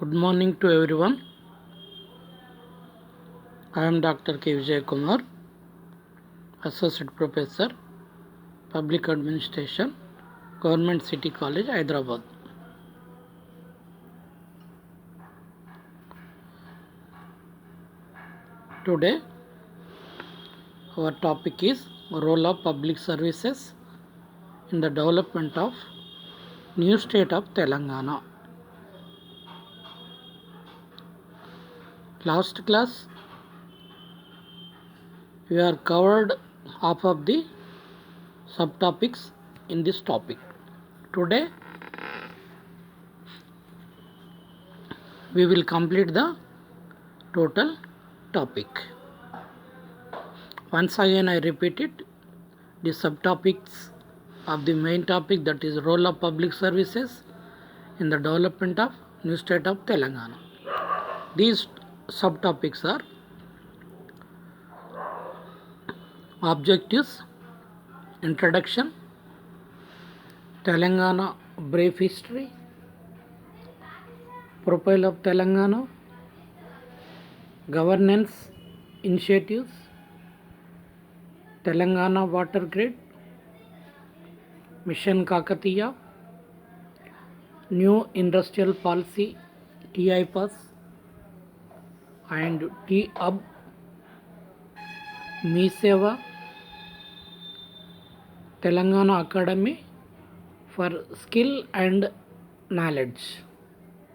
Good morning to everyone. I am Dr. K. Vijay Kumar, Associate Professor, Public Administration, Government City College, Hyderabad. Today, our topic is role of public services in the development of new state of Telangana. Last class, we are covered half of the subtopics in this topic. Today, we will complete the total topic. Once again, I repeat it, the subtopics of the main topic, that is role of public services in the development of new state of Telangana. These subtopics are objectives, introduction, Telangana brief history, profile of Telangana, governance initiatives, Telangana water grid, Mission Kakatiya, new industrial policy, TI pass and T-UB, Mi Seva, Telangana Academy for skill and knowledge,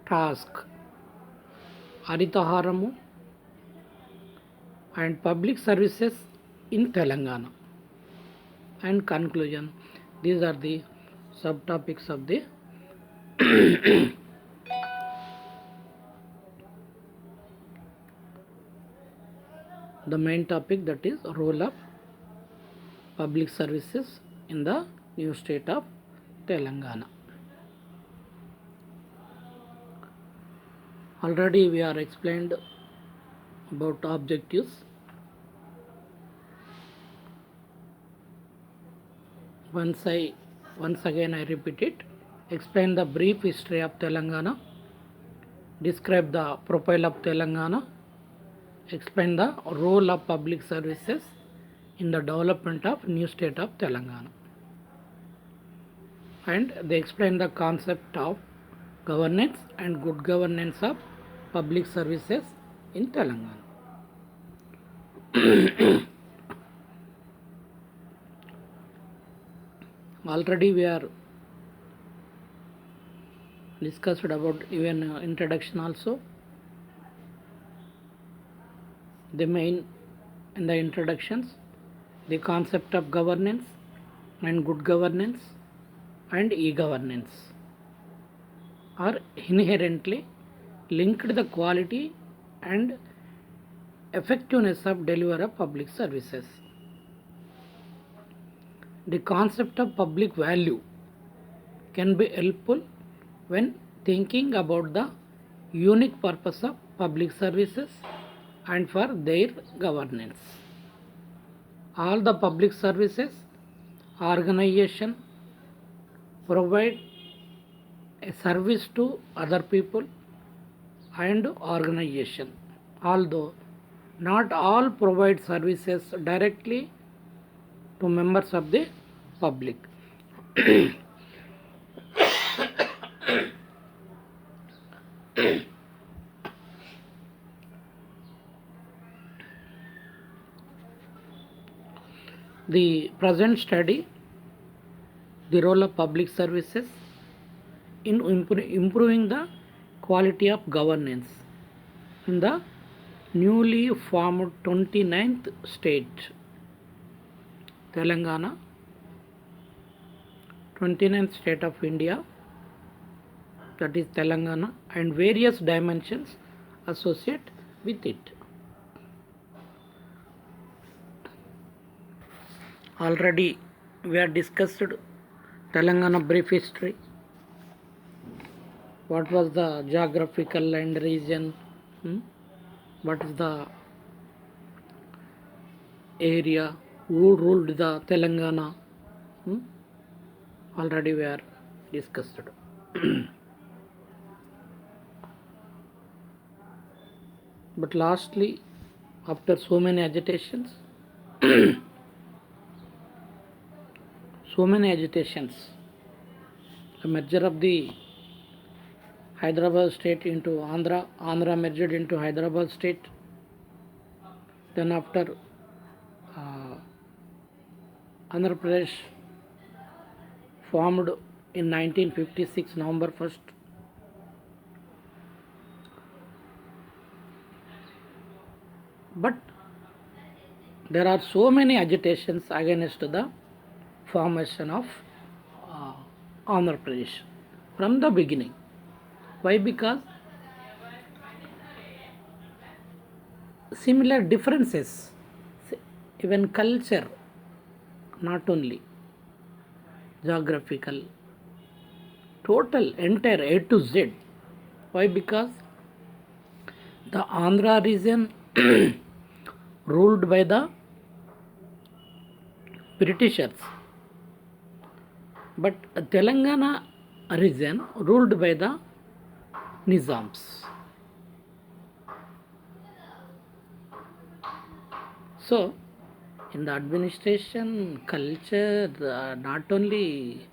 task, Haritaharamu, and public services in Telangana, and conclusion. These are the subtopics of the the main topic, that is role of public services in the new state of Telangana. Already we are explained about objectives. Once again I repeat it. Explain the brief history of Telangana, describe the profile of Telangana, explain the role of public services in the development of new state of Telangana, and they explain the concept of governance and good governance of public services in Telangana. Already we are discussed about even introduction also. The main in the introductions, the concept of governance and good governance and e-governance are inherently linked to the quality and effectiveness of delivery of public services. The concept of public value can be helpful when thinking about the unique purpose of public services and for their governance. All the public services organization provide a service to other people and organization, although not all provide services directly to members of the public. The present study, the role of public services in improving the quality of governance in the newly formed 29th state, Telangana, 29th state of India, that is Telangana, and various dimensions associated with it. Already we have discussed Telangana brief history. What was the geographical and region? What is the area? Who ruled the Telangana? Already we are discussed. But lastly, after so many agitations, the merger of the Hyderabad state into Andhra merged into Hyderabad state. Then after uh, Andhra Pradesh formed in 1956 November 1st. But there are so many agitations against the formation of uh, Andhra Pradesh from the beginning. Why? Because similar differences, even culture, not only geographical, total, entire A to Z. Why? Because the Andhra region ruled by the Britishers, but Telangana region ruled by the Nizams. So, in the administration, culture, not only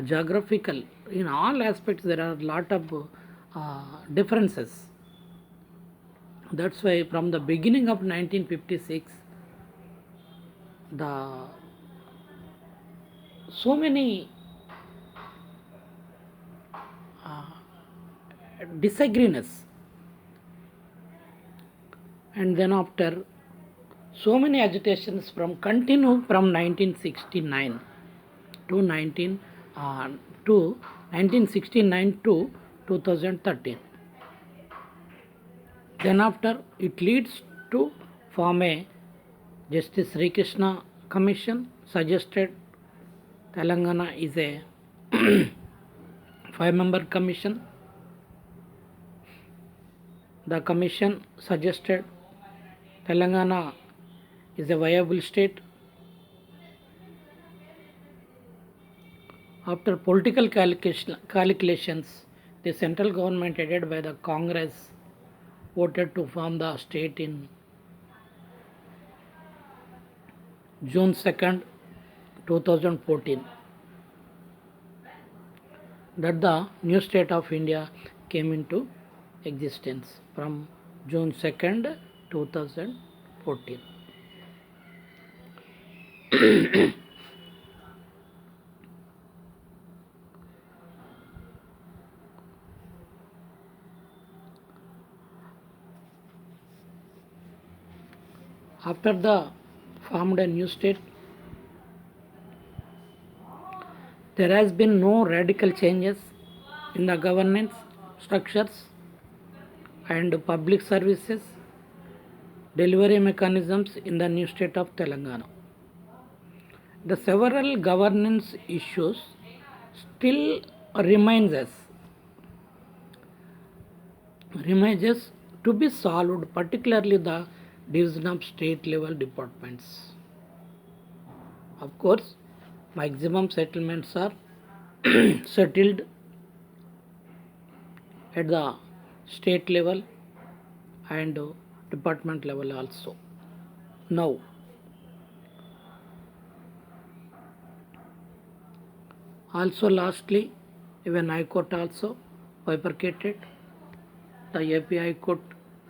geographical, in all aspects there are a lot of differences. That's why from the beginning of 1956, the so many disagreements, and then after so many agitations continue from 1969 to 1969 to 2013. Then after it leads to form a Justice Sri Krishna Commission suggested Telangana is a 5-member commission. The commission suggested Telangana is a viable state. After political calculations, the central government headed by the Congress voted to form the state in June 2nd, 2014. That the new state of India came into existence from June 2nd, 2014. After the formed a new state, there has been no radical changes in the governance structures and public services delivery mechanisms in the new state of Telangana. The several governance issues still remains to be solved, particularly the division of state level departments. Of course, maximum settlements are settled at the state level and department level also. Now, also lastly, even High Court also bifurcated. The AP High Court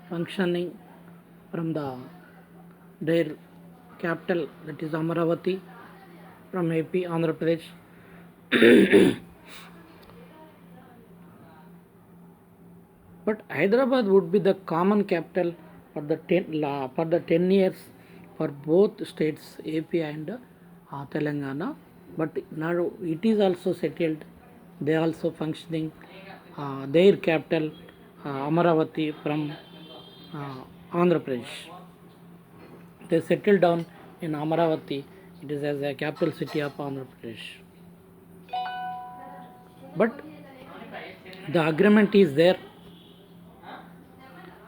functioning from their capital, that is Amaravati, from AP, Andhra Pradesh. But Hyderabad would be the common capital for the 10 years for both states, AP and Telangana. But now it is also settled. They are also functioning their capital, Amaravati, from Andhra Pradesh. They settled down in Amaravati. It is as a capital city of Andhra Pradesh. But the agreement is there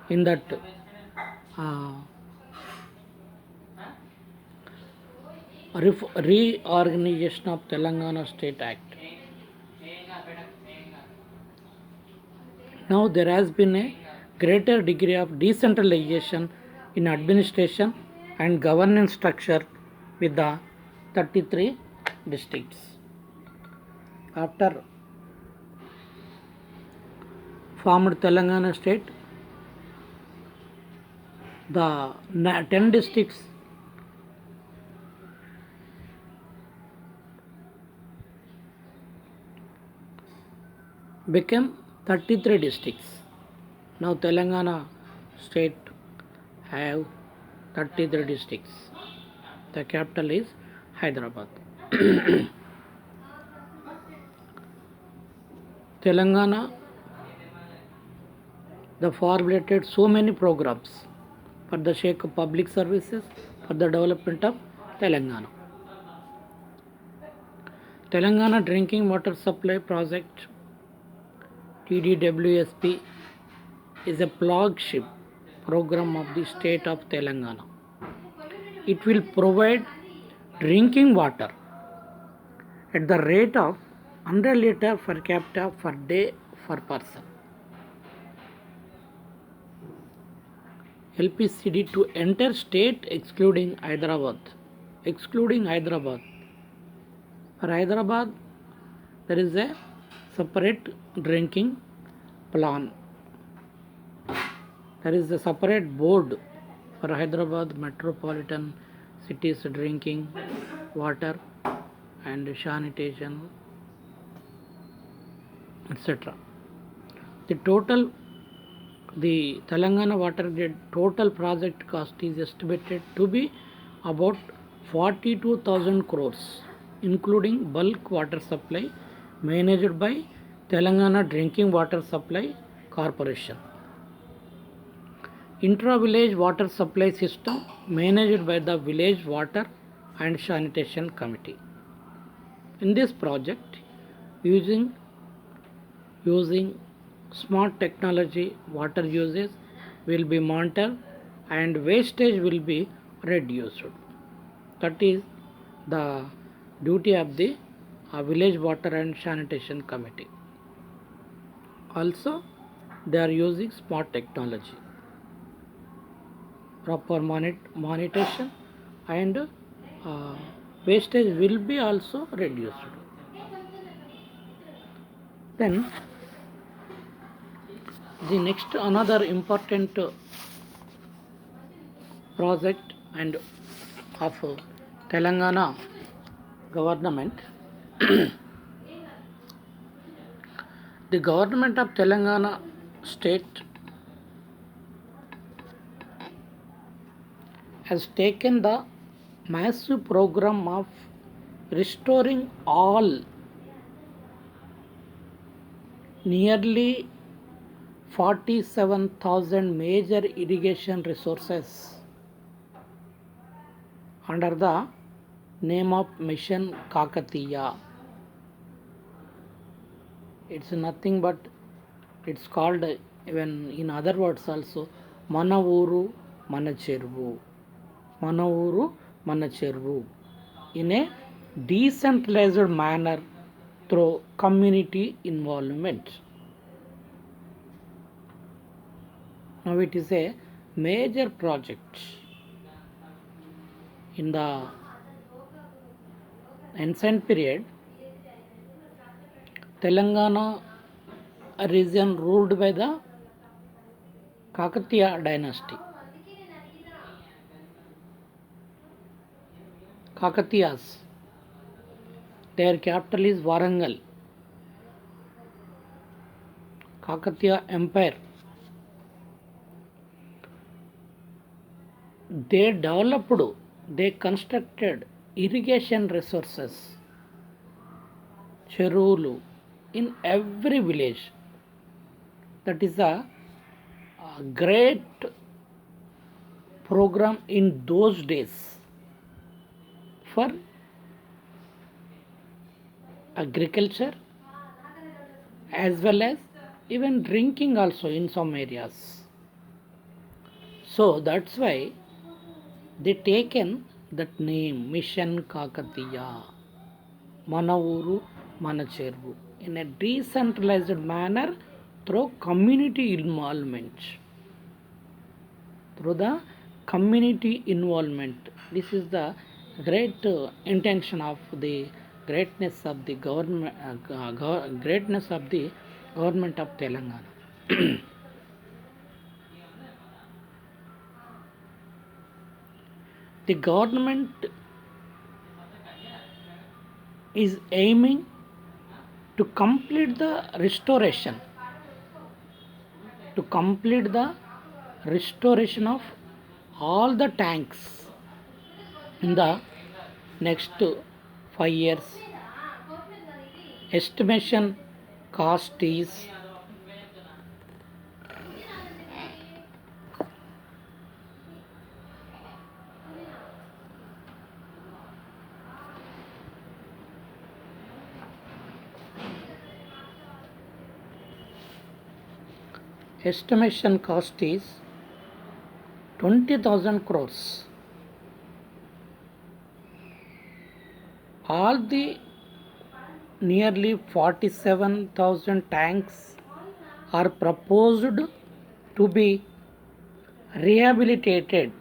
in that reorganization of Telangana State Act. Now there has been a greater degree of decentralization in administration and governance structure with the 33 districts. After formed Telangana state, the 10 districts became 33 districts. Now Telangana state have 33 districts. The capital is Hyderabad. Telangana, the formulated so many programs for the sake of public services for the development of Telangana. Telangana Drinking Water Supply Project TDWSP is a flagship program of the state of Telangana. It will provide drinking water at the rate of 100 liter per capita per day per person. LPCD to enter state excluding Hyderabad. For Hyderabad, there is a separate drinking plan. There is a separate board for Hyderabad metropolitan cities drinking water and sanitation, etc. The Telangana Water Grid total project cost is estimated to be about 42,000 crores, including bulk water supply managed by Telangana Drinking Water Supply Corporation, intra-village water supply system managed by the Village Water and Sanitation Committee. In this project, using smart technology, water usage will be monitored and wastage will be reduced. That is the duty of the Village Water and Sanitation Committee. Also, they are using smart technology, proper monitoring and wastage will be also reduced. Then the next another important project and of Telangana government. The government of Telangana state has taken the massive program of restoring all nearly 47,000 major irrigation resources under the name of Mission Kakatiya. It's nothing but it's called even in other words also Mana Uru Mana Chervu. Mana Uru Mana Chervu in a decentralized manner through community involvement. Now it is a major project in the ancient period. Telangana region ruled by the Kakatiya dynasty. Kakatiyas, their capital is Warangal. Kakatiya Empire. They constructed irrigation resources, cherulu, in every village. That is a great program in those days for agriculture as well as even drinking also in some areas. So that's why they taken that name Mission Kakatiya, Mana Uru Mana Chervu, in a decentralized manner through community involvement. through the community involvement. This is the great intention of the greatness of the government, greatness of the government of Telangana. The government is aiming to complete the restoration, of all the tanks in the next 5 years. Estimation cost is estimation cost is 20,000 crores. All the nearly 47,000 tanks are proposed to be rehabilitated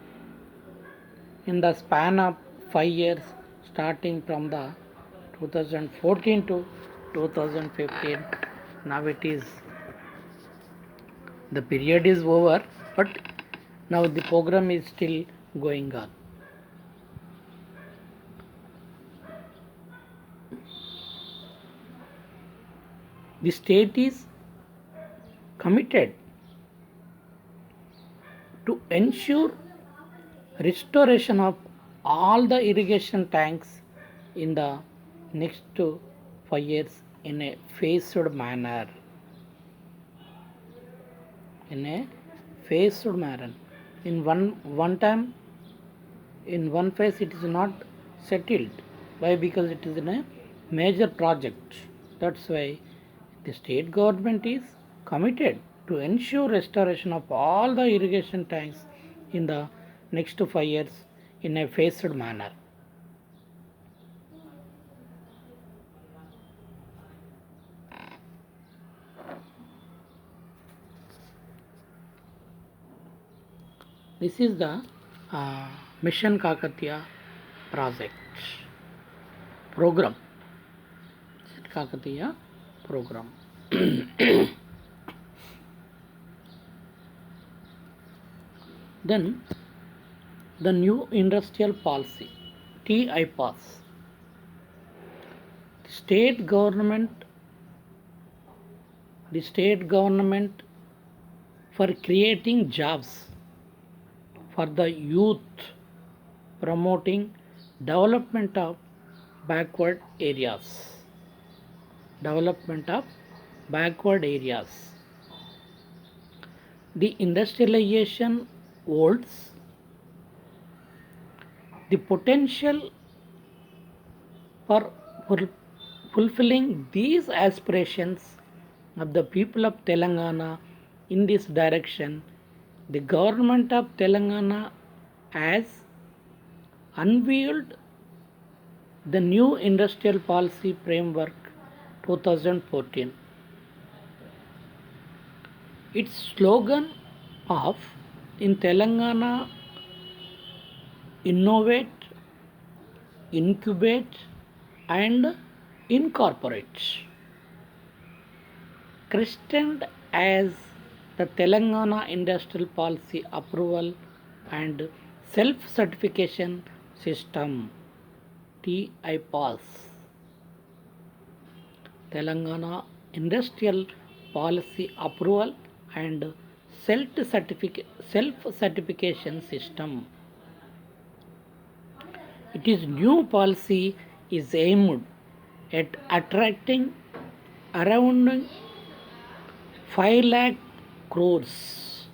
in the span of 5 years, starting from the 2014 to 2015. Now the period is over, but now the program is still going on. The state is committed to ensure restoration of all the irrigation tanks in the next 5 years in a phased manner. In one time, in one phase, it is not settled. Why? Because it is in a major project. That's why the state government is committed to ensure restoration of all the irrigation tanks in the next 5 years in a phased manner. This is the Mission Kakatiya project program. Kakatiya program. Then the new industrial policy, TIPAS. The state government for creating jobs for the youth, promoting development of backward areas. The industrialization holds the potential for fulfilling these aspirations of the people of Telangana. In this direction, the government of Telangana has unveiled the new industrial policy framework 2014. Its slogan of in Telangana, innovate, incubate and incorporate, christened as the Telangana Industrial Policy Approval and Self-Certification System, TIPAS. Telangana Industrial Policy Approval and Self-Certification System. It is new policy is aimed at attracting around 5 lakh crores,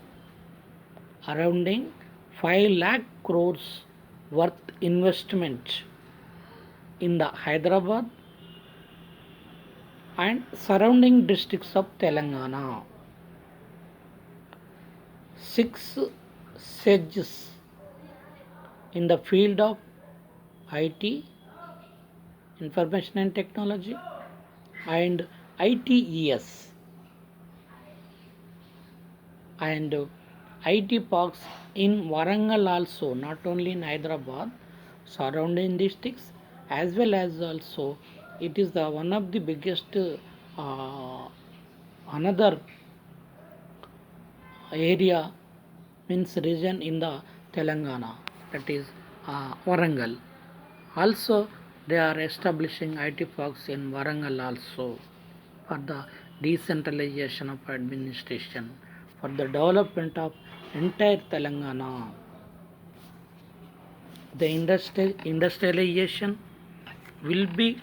worth investment in the Hyderabad and surrounding districts of Telangana. 6 SEDGs in the field of IT, Information and Technology, and ITES and IT parks in Warangal also, not only in Hyderabad, surrounding districts, as well as also it is the one of the biggest another area means region in the Telangana, that is Warangal. Also, they are establishing IT parks in Warangal also for the decentralization of administration, for the development of entire Telangana. The industrialization will be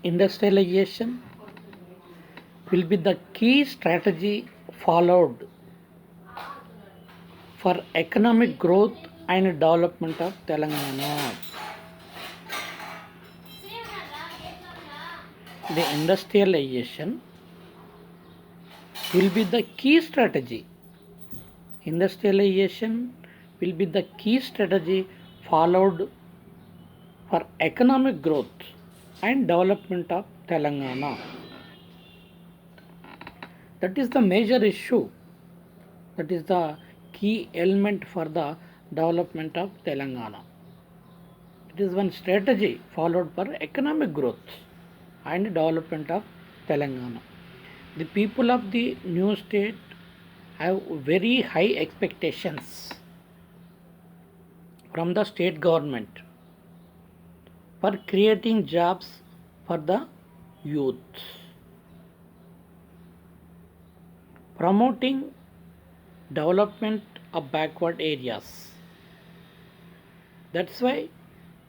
industrialization will be the key strategy followed for economic growth and development of Telangana. The industrialization will be the key strategy. Industrialization will be the key strategy followed for economic growth and development of Telangana. That is the major issue. That is the key element for the development of Telangana. It is one strategy followed for economic growth and development of Telangana. The people of the new state have very high expectations from the state government for creating jobs for the youth, promoting development of backward areas. That's why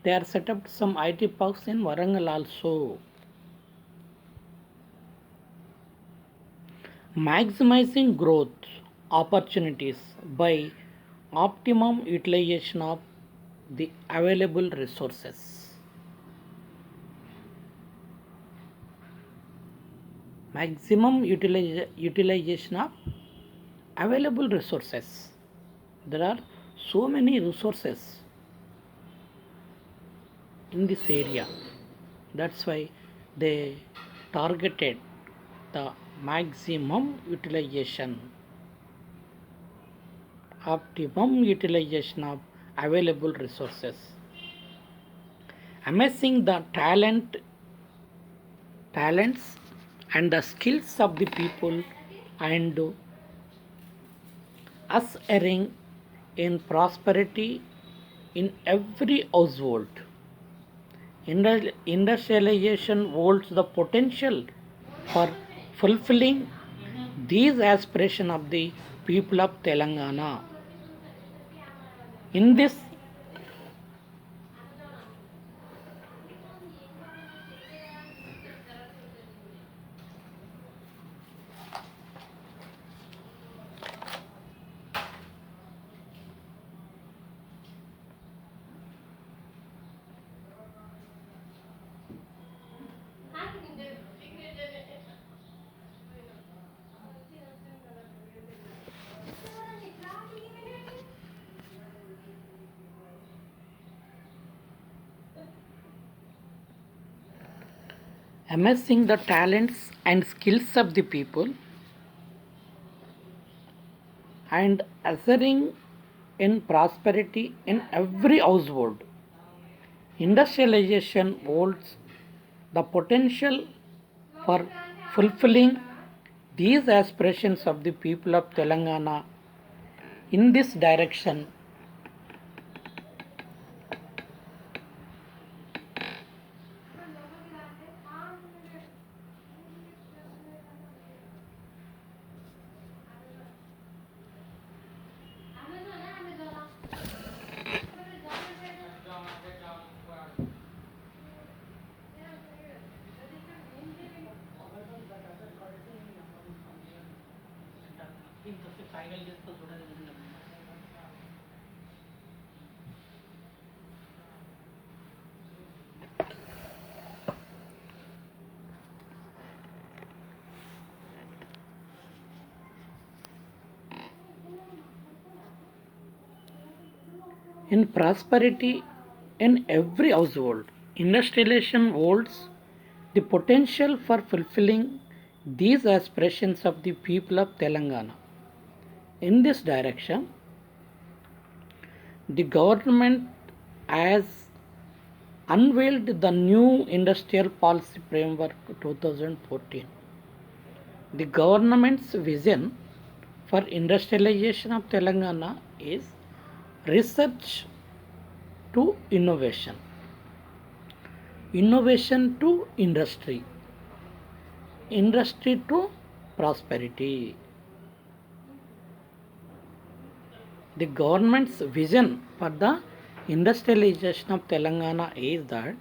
they are set up some IT parks in Warangal also. Maximizing growth opportunities by optimum utilization of the available resources. Maximum utilization of available resources. There are so many resources in this area. That's why they targeted the maximum utilization, optimum utilization of available resources. Amassing the talents and the skills of the people and ushering in prosperity in every household. Industrialization holds the potential for fulfilling these aspirations of the people of Telangana. In this amassing the talents and skills of the people and ushering in prosperity in every household. Industrialization holds the potential for fulfilling these aspirations of the people of Telangana. In this direction, In prosperity in every household, industrialization holds the potential for fulfilling these aspirations of the people of Telangana. In this direction, the government has unveiled the new Industrial Policy Framework 2014. The government's vision for industrialization of Telangana is research to innovation, innovation to industry, industry to prosperity. The government's vision for the industrialization of Telangana is that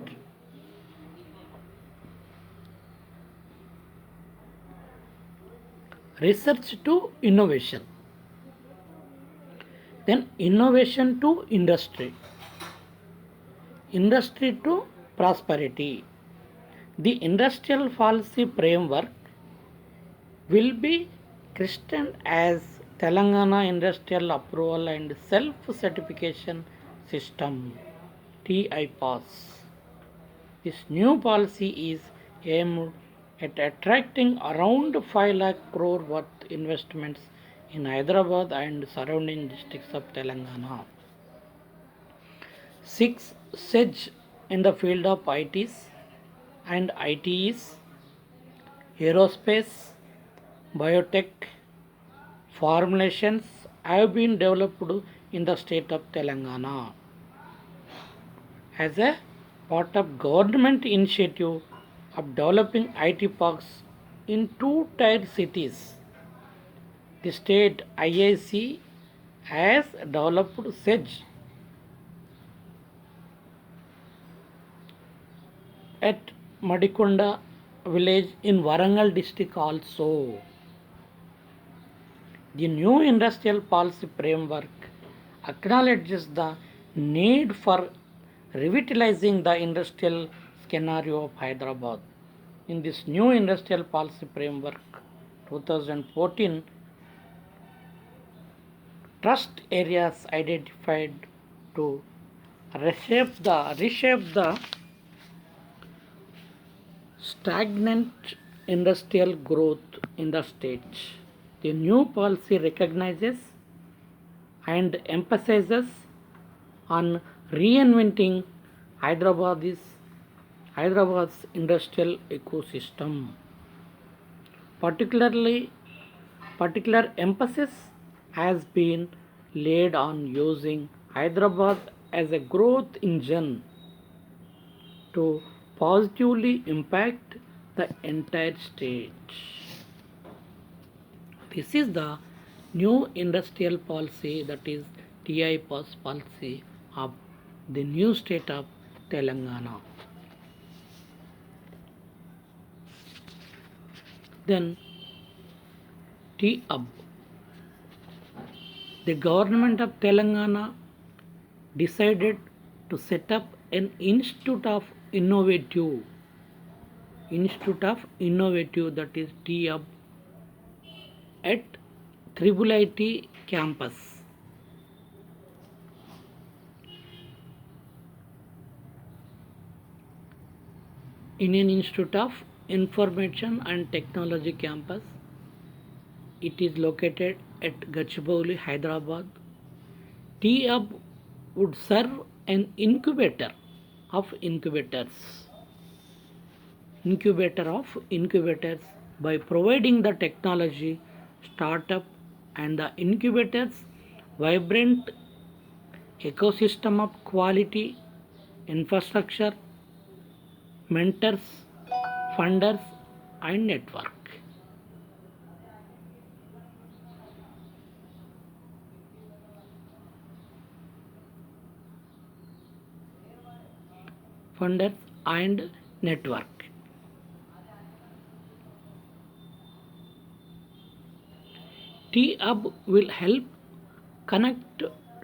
research to innovation, then innovation to industry, industry to prosperity. The industrial policy framework will be christened as Telangana Industrial Approval and Self-Certification System TIPAS. This new policy is aimed at attracting around 5 lakh crore worth investments in Hyderabad and surrounding districts of Telangana. 6. SEDGE in the field of ITs and ITEs, aerospace, biotech, formulations have been developed in the state of Telangana. As a part of government initiative of developing IT parks in 2-tier cities, the state IIC has developed SEDGE at Madikonda village in Warangal district also. The new industrial policy framework acknowledges the need for revitalizing the industrial scenario of Hyderabad. In this new industrial policy framework 2014, trust areas identified to reshape the stagnant industrial growth in the state. The new policy recognizes and emphasizes on reinventing Hyderabad's industrial ecosystem. Particular emphasis has been laid on using Hyderabad as a growth engine to positively impact the entire state. This is the new industrial policy, that is TIPAS policy of the new state of Telangana. Then TUB. The government of Telangana decided to set up an Institute of Innovative, that is TUB, at Tribal IT campus. Indian Institute of Information and Technology campus. It is located at Gachibowli, Hyderabad. TUB would serve an incubator of incubators by providing the technology, startup and the incubators vibrant ecosystem of quality infrastructure, mentors, funders and network. Funders and network. TUB will help connect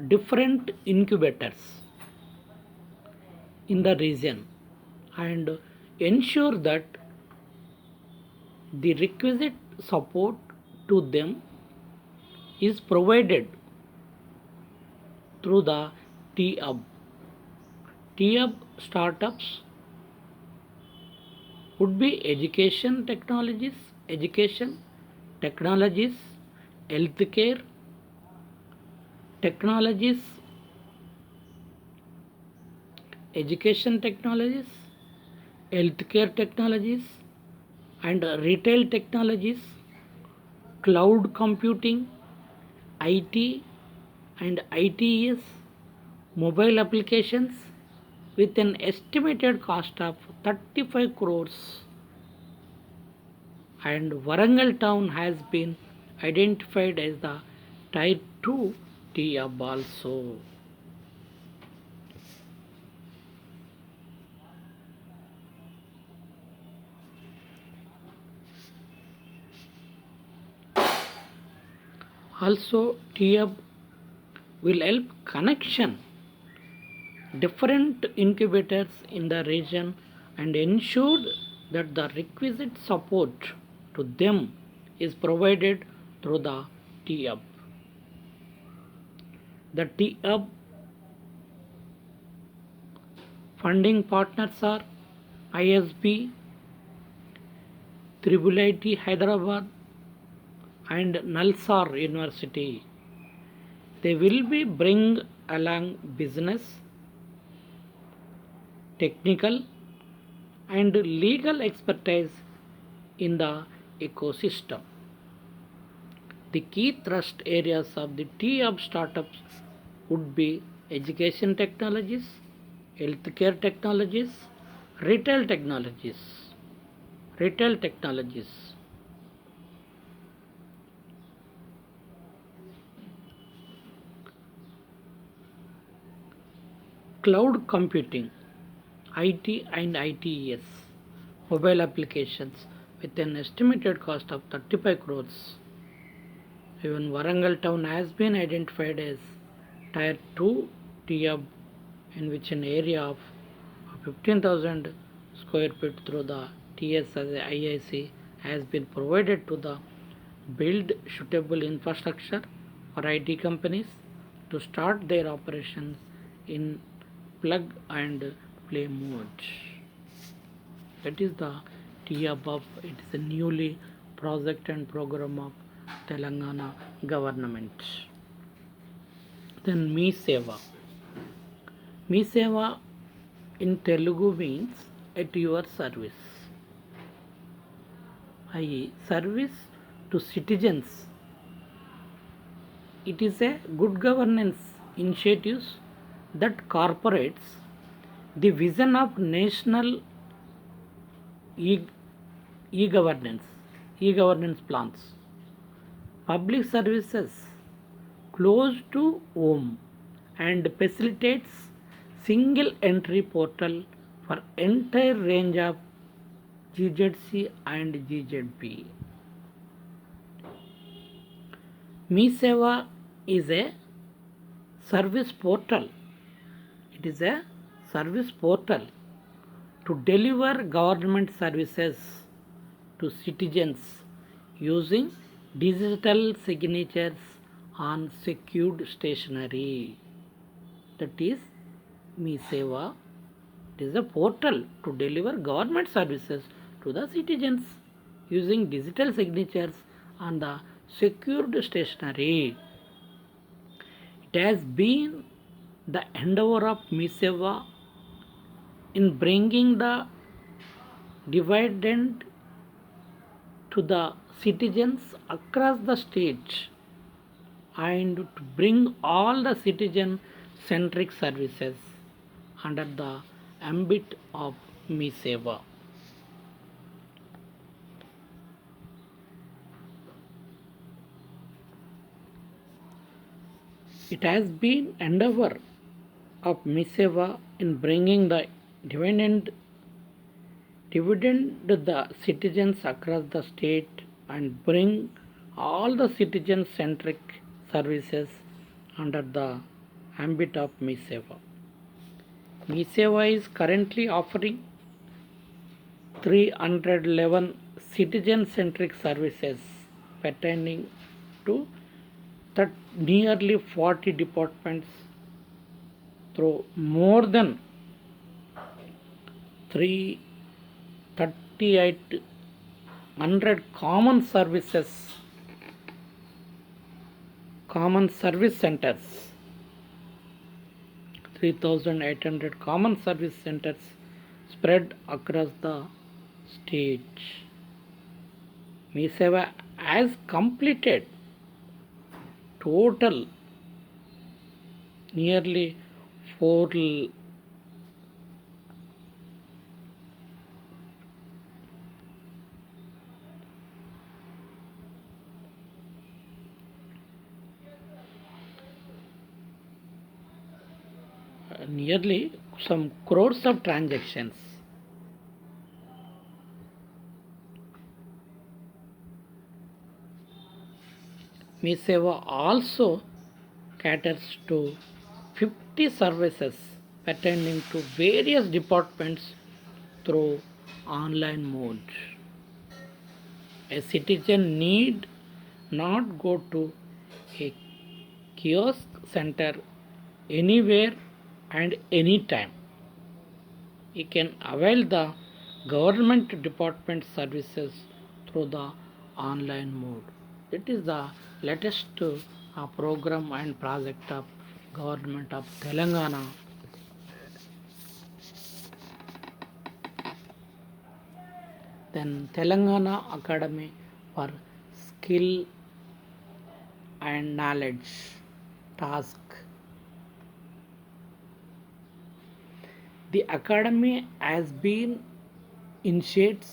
different incubators in the region and ensure that the requisite support to them is provided through the T-Hub. T-Hub startups would be education technologies, healthcare technologies, education technologies, healthcare technologies, and retail technologies, cloud computing, IT and ITES, mobile applications with an estimated cost of 35 crores. And Warangal town has been identified as the Tier 2 T-Hub also. Also, T-Hub will help connection different incubators in the region and ensure that the requisite support to them is provided through the T-Hub. The T-Hub funding partners are ISB, Tribul IT Hyderabad and Nalsar University. They will be bring along business, technical and legal expertise in the ecosystem. The key thrust areas of the T-Hub startups would be education technologies, healthcare technologies, retail technologies. Retail technologies. Cloud computing, IT and ITES, mobile applications with an estimated cost of 35 crores. Even Warangal town has been identified as Tier 2 T-Hub, in which an area of 15,000 square feet through the TSIIC has been provided to the build suitable infrastructure for IT companies to start their operations in plug and play mode. That is the T-Hub of it is a newly project and program of Telangana government. Then Me Seva. Me Seva in Telugu means at your service. i.e. service to citizens. It is a good governance initiatives that corporates the vision of national e-governance plans, public services close to home, and facilitates single entry portal for entire range of GZC and GZB. Me Seva is a service portal. It is a service portal to deliver government services to citizens using digital signatures on secured stationery. That is Me Seva. It is a portal to deliver government services to the citizens using digital signatures on the secured stationery. It has been the endeavor of Me Seva in bringing the dividend to the citizens across the state and to bring all the citizen centric services under the ambit of Me Seva. It has been endeavor of Me Seva in bringing the dividend the citizens across the state and bring all the citizen centric services under the ambit of Me Seva. Me Seva is currently offering 311 citizen centric services pertaining to nearly 40 departments through more than 3,800 common service centers, 3,800 common service centers spread across the state. Mi Seva has completed total nearly 4 nearly some crores of transactions. Mi Seva also caters to 50 services pertaining to various departments through online mode. A citizen need not go to a kiosk center anywhere and anytime. He can avail the government department services through the online mode. It is the latest program and project of government of Telangana. Then Telangana Academy for Skill and Knowledge task. The academy has been initiated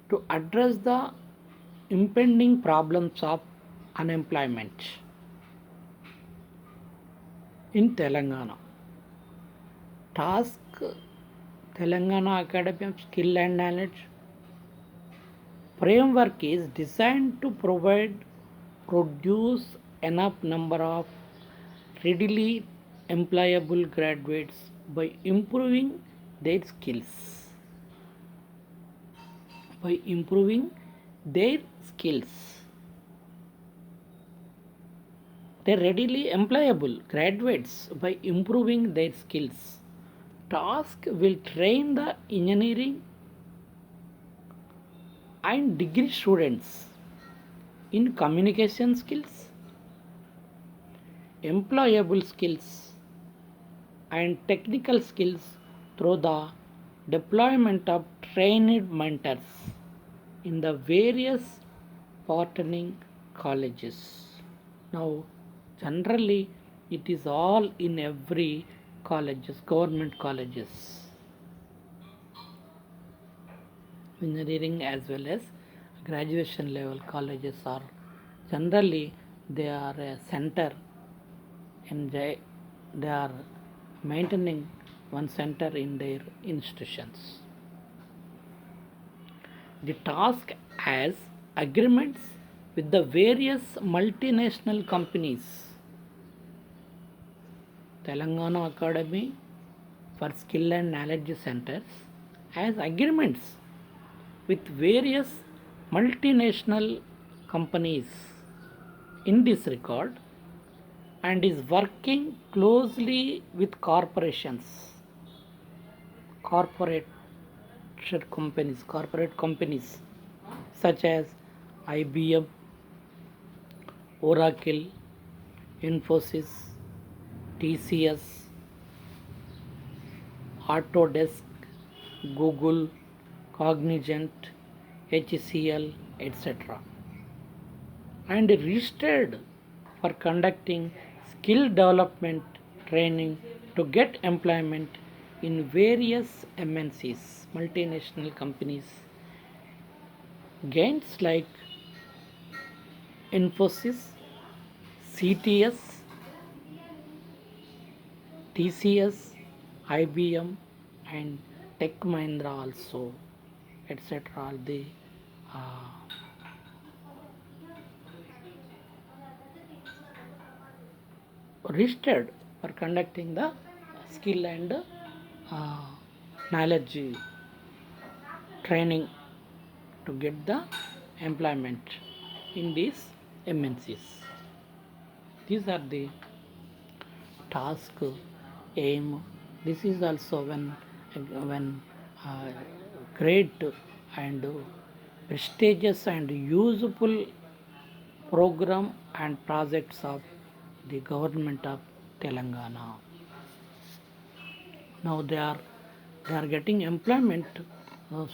to address the impending problems of unemployment in Telangana. Task Telangana Academy of Skill and Knowledge framework is designed to produce enough number of readily employable graduates by improving their skills. By improving their skills. They readily employable graduates by improving their skills. Task will train the engineering and degree students in communication skills, employable skills, and technical skills through the deployment of trained mentors in the various partnering colleges. Now, generally, it is all in every colleges, government colleges, engineering as well as graduation level colleges are generally they are a center and they are maintaining one center in their institutions. The task has agreements with the various multinational companies. Telangana Academy for Skill and Knowledge Centers has agreements with various multinational companies in this regard and is working closely with corporate companies such as IBM, Oracle, Infosys, TCS, Autodesk, Google, Cognizant, HCL, etc. and registered for conducting skill development training to get employment in various MNCs, multinational companies. Gains like Infosys, CTS, TCS, IBM, and Tech Mahindra also, etc. All the registered for conducting the skill and knowledge training to get the employment in these MNCs. These are the task aim. This is also when great and prestigious and useful program and projects of the government of Telangana. Now they are getting employment,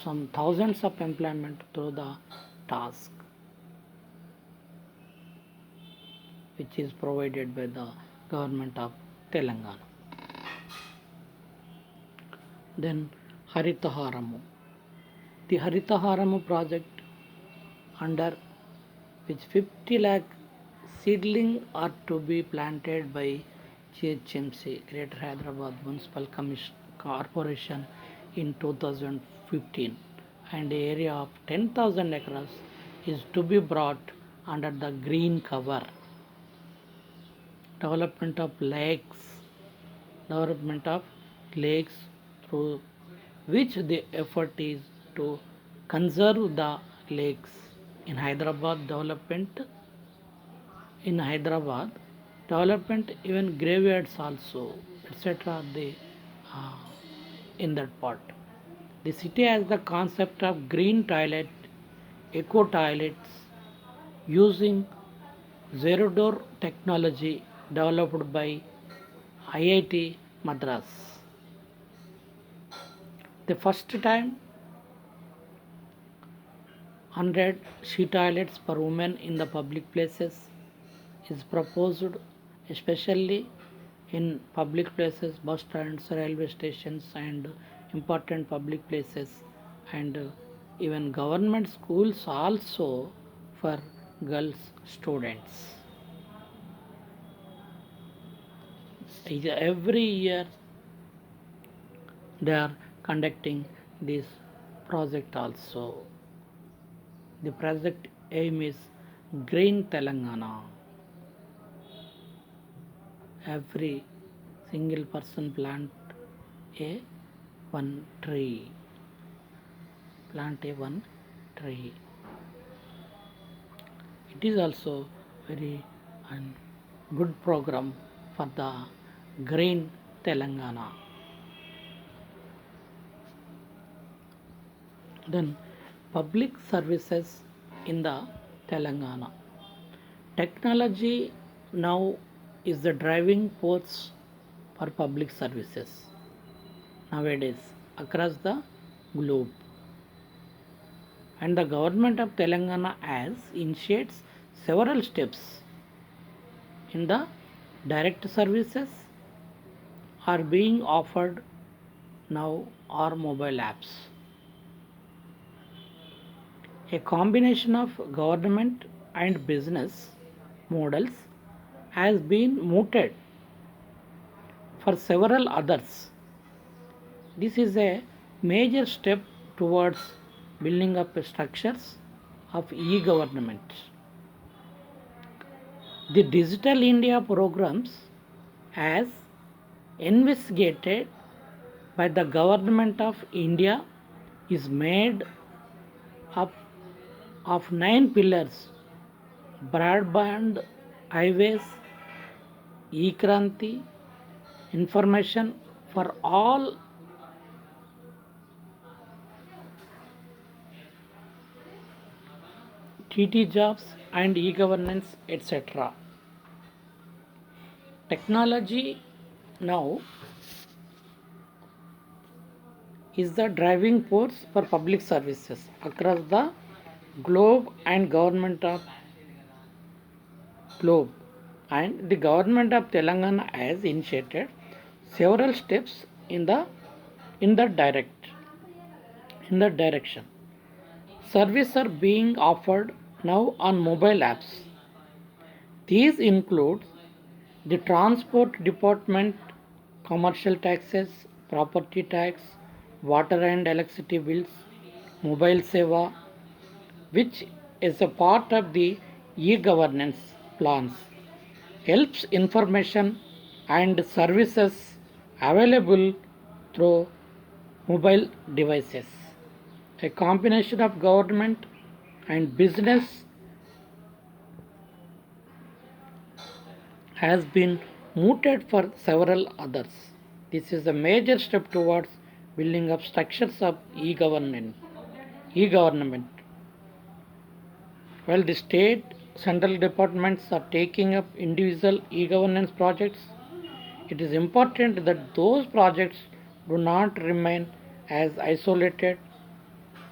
some thousands of employment through the task which is provided by the government of Telangana. Then Haritaharamu. The Haritaharamu project, under which 50 lakh seedling are to be planted by GHMC, Greater Hyderabad Municipal Corporation, in 2015, and the area of 10,000 acres is to be brought under the green cover. Development of lakes through which the effort is to conserve the lakes in Hyderabad development, even graveyards also, etc. uh, in that part. The city has the concept of green toilet, eco toilets, using zero door technology developed by IIT Madras. The first time 100 she toilets per woman in the public places is proposed, especially in public places, bus stands, railway stations, and important public places, and even government schools also for girls students. Every year they are conducting this project also. The project aim is Green Telangana. Every single person plant a one tree. It is also very good program for the Green Telangana. Then public services in the Telangana. Technology now is the driving force for public services nowadays across the globe. And the government of Telangana has initiates several steps in the direct services are being offered now or mobile apps. A combination of government and business models has been mooted for several others. This is a major step towards building up structures of e-government. The Digital India programs, as investigated by the government of India, is made up of 9 pillars: broadband, highways, e-Kranti, information for all, TT jobs, and e-governance, etc. Technology now is the driving force for public services across the globe, and the government of Telangana has initiated several steps in that direction. Services are being offered now on mobile apps. These include the transport department, commercial taxes, property tax, water and electricity bills, mobile seva, which is a part of the e-governance plans, helps information and services available through mobile devices. A combination of government and business has been mooted for several others. This is a major step towards building up structures of e-government. While the state central departments are taking up individual e-governance projects, it is important that those projects do not remain as isolated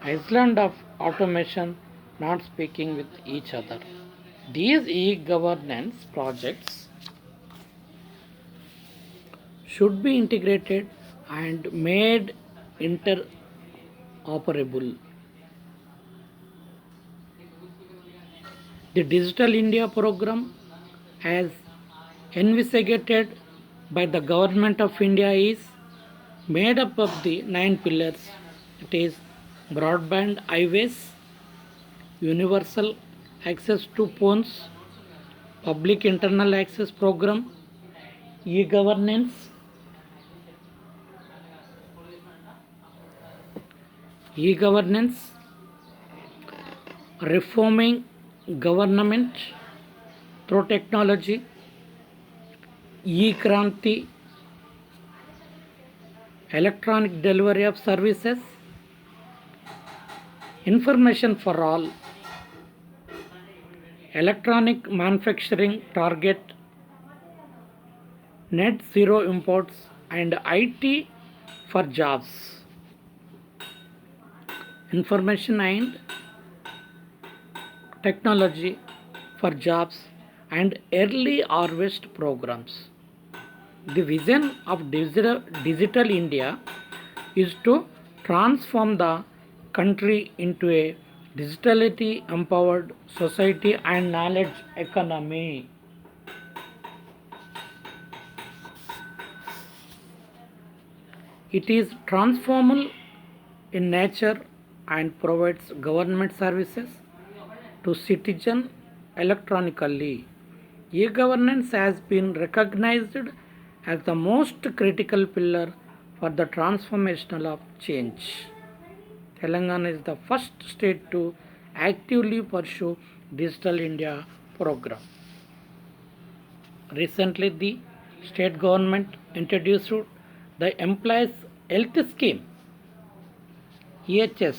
island of automation not speaking with each other. These e-governance projects should be integrated and made interoperable. The Digital India program, as envisaged by the Government of India, is made up of the 9 pillars. It is broadband highways, universal access to phones, public internal access program, e-governance, reforming government through technology, e-Kranti, electronic delivery of services, information for all, electronic manufacturing target, net zero imports, and IT for jobs. Information and technology for jobs and early harvest programs. The vision of Digital India is to transform the country into a digitally empowered society and knowledge economy. It is transformable in nature and provides government services to citizens electronically. E-governance has been recognized as the most critical pillar for the transformation of change. Telangana is the first state to actively pursue Digital India program. Recently, the state government introduced the Employees Health Scheme EHS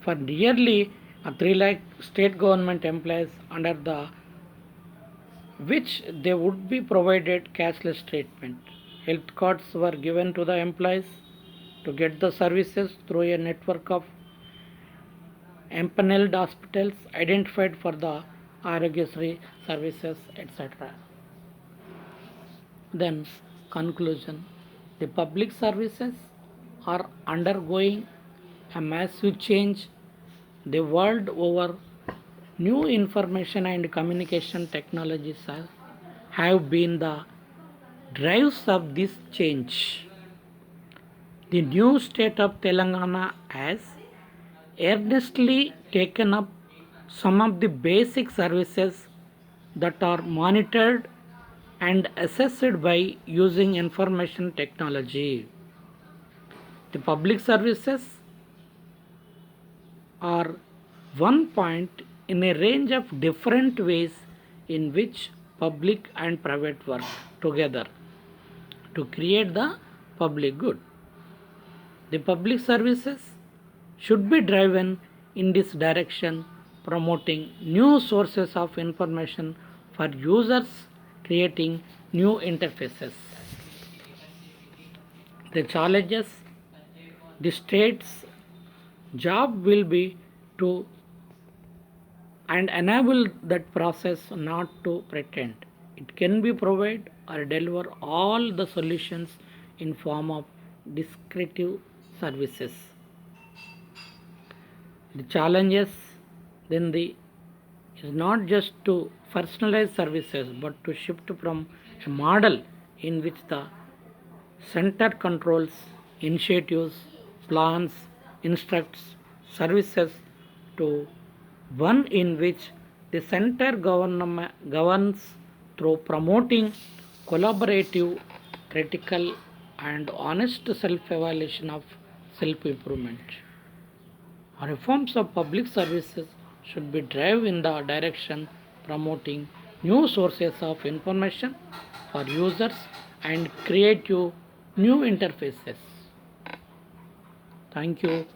for nearly 3 lakh state government employees, under the which they would be provided cashless treatment. Health cards were given to the employees to get the services through a network of empaneled hospitals identified for the Arogyasri services, etc. Then, conclusion. The public services are undergoing a massive change the world over. New information and communication technologies have been the drives of this change. The new state of Telangana has earnestly taken up some of the basic services that are monitored and assessed by using information technology. The public services are one point in a range of different ways in which public and private work together to create the public good. The public services should be driven in this direction, promoting new sources of information for users, creating new interfaces. The challenges, the state's job will be to and enable that process, not to pretend it can be provide or deliver all the solutions in form of descriptive services. The challenges then the is not just to personalize services but to shift from a model in which the center controls initiatives, plans, instructs services to one in which the center governs through promoting collaborative, critical, and honest self-evaluation of self-improvement. Reforms of public services should be driven in the direction promoting new sources of information for users and create you new interfaces. Thank you.